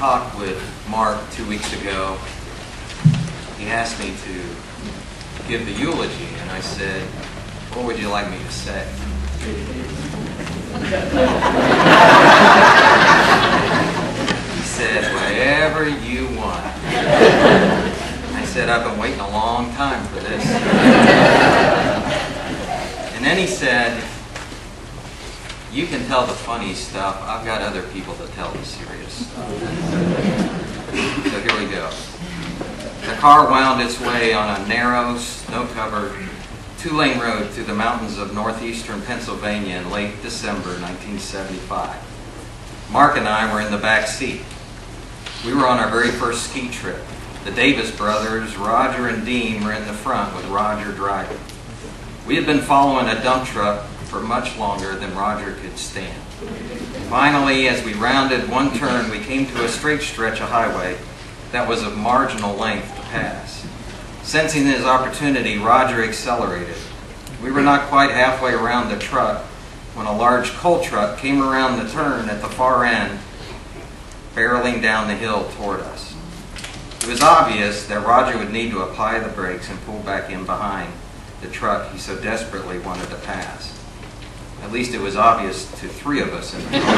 talked with Mark 2 weeks ago. He asked me to give the eulogy, and I said, "What would you like me to say?" He said, "Whatever you want." I said, "I've been waiting a long time for this." And then he said, "You can tell the funny stuff. I've got other people to tell the serious stuff." So here we go. The car wound its way on a narrow, snow-covered, two-lane road through the mountains of northeastern Pennsylvania in late December 1975. Mark and I were in the back seat. We were on our very first ski trip. The Davis brothers, Roger and Dean, were in the front with Roger driving. We had been following a dump truck for much longer than Roger could stand. Finally, as we rounded one turn, we came to a straight stretch of highway that was of marginal length to pass. Sensing his opportunity, Roger accelerated. We were not quite halfway around the truck when a large coal truck came around the turn at the far end, barreling down the hill toward us. It was obvious that Roger would need to apply the brakes and pull back in behind the truck he so desperately wanted to pass. At least it was obvious to three of us in the car.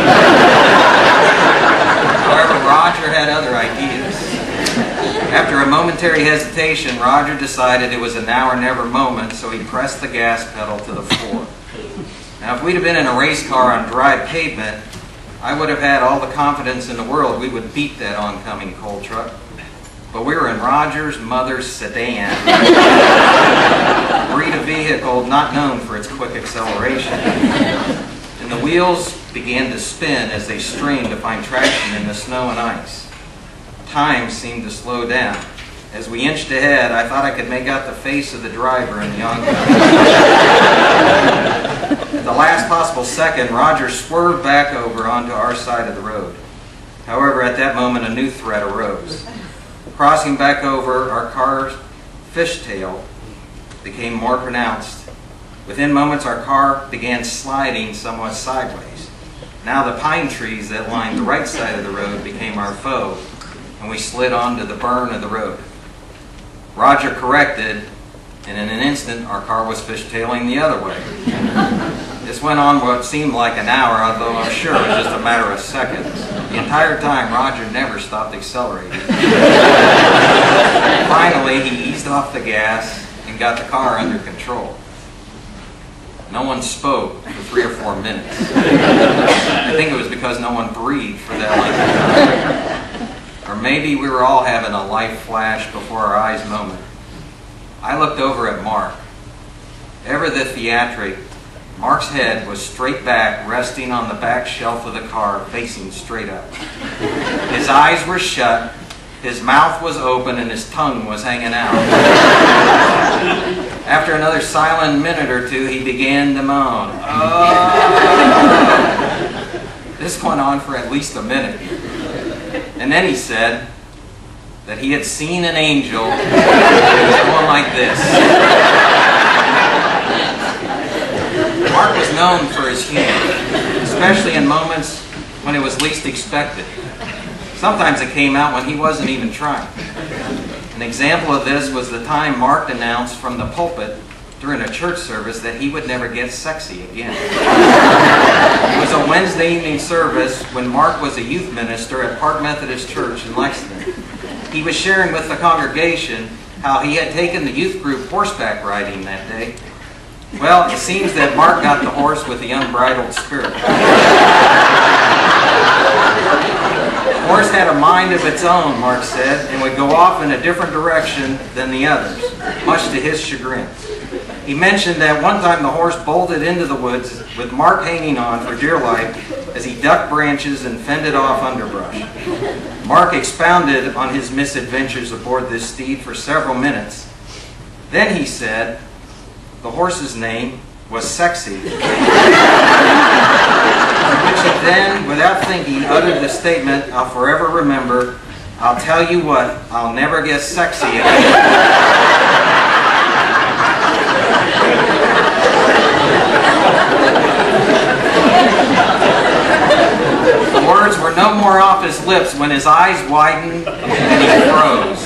However, Roger had other ideas. After a momentary hesitation, Roger decided it was a now or never moment, so he pressed the gas pedal to the floor. Now, if we'd have been in a race car on dry pavement, I would have had all the confidence in the world we would beat that oncoming coal truck. But we were in Roger's mother's sedan, a breed of vehicle not known for its quick acceleration. And the wheels began to spin as they strained to find traction in the snow and ice. Time seemed to slow down. As we inched ahead, I thought I could make out the face of the driver in the oncoming. At the last possible second, Roger swerved back over onto our side of the road. However, at that moment, a new threat arose. Crossing back over, our car's fishtail became more pronounced. Within moments, our car began sliding somewhat sideways. Now the pine trees that lined the right side of the road became our foe, and we slid onto the burn of the road. Roger corrected, and in an instant, our car was fishtailing the other way. This went on what seemed like an hour, although I'm sure it was just a matter of seconds. The entire time, Roger never stopped accelerating. Finally, he eased off the gas and got the car under control. No one spoke for 3 or 4 minutes. I think it was because no one breathed for that length of time. Or maybe we were all having a life flash before our eyes moment. I looked over at Mark. Ever the theatric, Mark's head was straight back, resting on the back shelf of the car, facing straight up. His eyes were shut, his mouth was open, and his tongue was hanging out. After another silent minute or two, he began to moan. Oh. This went on for at least a minute. And then he said that he had seen an angel that was going like this. Mark was known for his humor, especially in moments when it was least expected. Sometimes it came out when he wasn't even trying. An example of this was the time Mark announced from the pulpit during a church service that he would never get sexy again. It was a Wednesday evening service when Mark was a youth minister at Park Methodist Church in Lexington. He was sharing with the congregation how he had taken the youth group horseback riding that day. Well, it seems that Mark got the horse with the unbridled spirit. The horse had a mind of its own, Mark said, and would go off in a different direction than the others, much to his chagrin. He mentioned that one time the horse bolted into the woods with Mark hanging on for dear life as he ducked branches and fended off underbrush. Mark expounded on his misadventures aboard this steed for several minutes. Then he said the horse's name was Sexy, which he then, without thinking, uttered the statement I'll forever remember, "I'll tell you what, I'll never get sexy again." The words were no more off his lips when his eyes widened and he froze.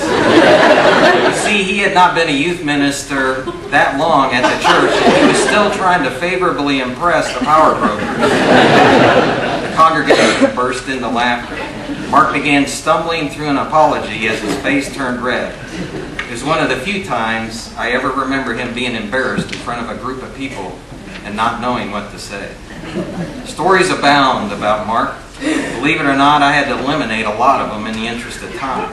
You see, he had not been a youth minister that long at the church, and he was still trying to favorably impress the power brokers. The congregation burst into laughter. Mark began stumbling through an apology as his face turned red. It was one of the few times I ever remember him being embarrassed in front of a group of people and not knowing what to say. Stories abound about Mark. Believe it or not, I had to eliminate a lot of them in the interest of time.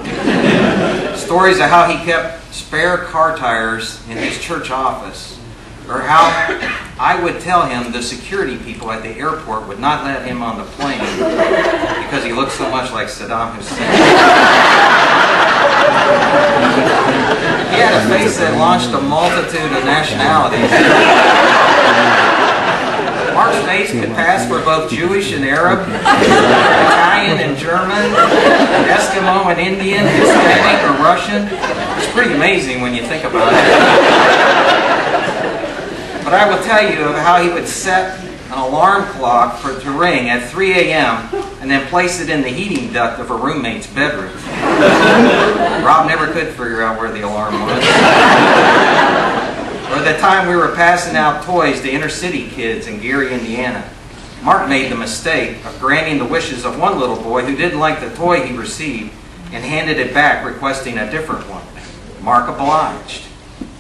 Stories of how he kept spare car tires in his church office, or how I would tell him the security people at the airport would not let him on the plane because he looked so much like Saddam Hussein. He had a face that launched a multitude of nationalities. Mark's face could pass for both Jewish and Arab, Italian and German, Eskimo and Indian, Hispanic or Russian. It's pretty amazing when you think about it. But I will tell you of how he would set an alarm clock to ring at 3 a.m. and then place it in the heating duct of a roommate's bedroom. Rob never could figure out where the alarm was. Or the time we were passing out toys to inner city kids in Gary, Indiana. Mark made the mistake of granting the wishes of one little boy who didn't like the toy he received and handed it back requesting a different one. Mark obliged.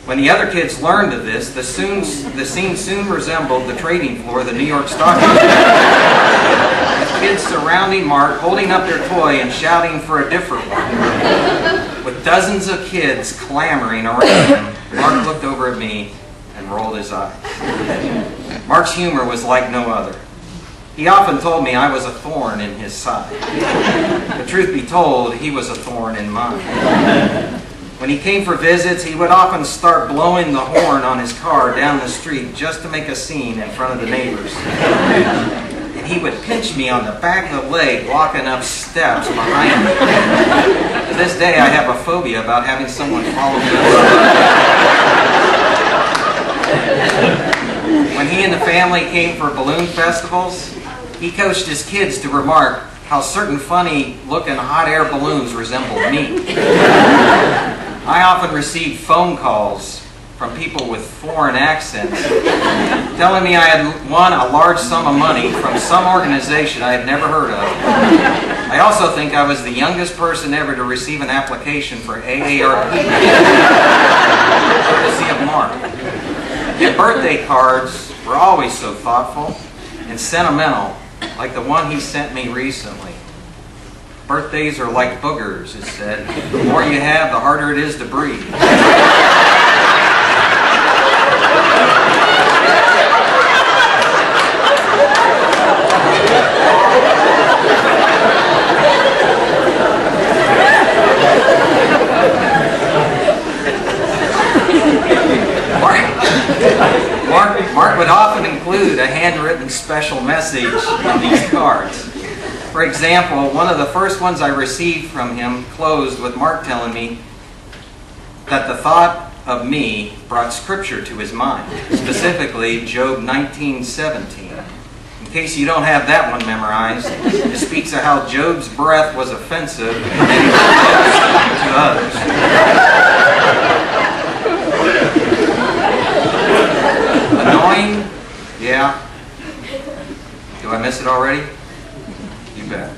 When the other kids learned of this, the scene soon resembled the trading floor of the New York Stock Exchange. With kids surrounding Mark, holding up their toy and shouting for a different one. With dozens of kids clamoring around him, Mark looked over at me and rolled his eyes. Mark's humor was like no other. He often told me I was a thorn in his side. The truth be told, he was a thorn in mine. When he came for visits, he would often start blowing the horn on his car down the street just to make a scene in front of the neighbors. And he would pinch me on the back of the leg walking up steps behind me. To this day, I have a phobia about having someone follow me. When he and the family came for balloon festivals, he coached his kids to remark how certain funny-looking hot air balloons resembled me. I often received phone calls from people with foreign accents telling me I had won a large sum of money from some organization I had never heard of. I also think I was the youngest person ever to receive an application for AARP, courtesy of Mark. And birthday cards were always so thoughtful and sentimental, like the one he sent me recently. Birthdays are like boogers, it said. The more you have, the harder it is to breathe. Mark would often include a handwritten special message in these cards. For example, one of the first ones I received from him closed with Mark telling me that the thought of me brought scripture to his mind, specifically Job 19:17. In case you don't have that one memorized, it speaks of how Job's breath was offensive and he was to others. Annoying? Yeah. Do I miss it already? You bet.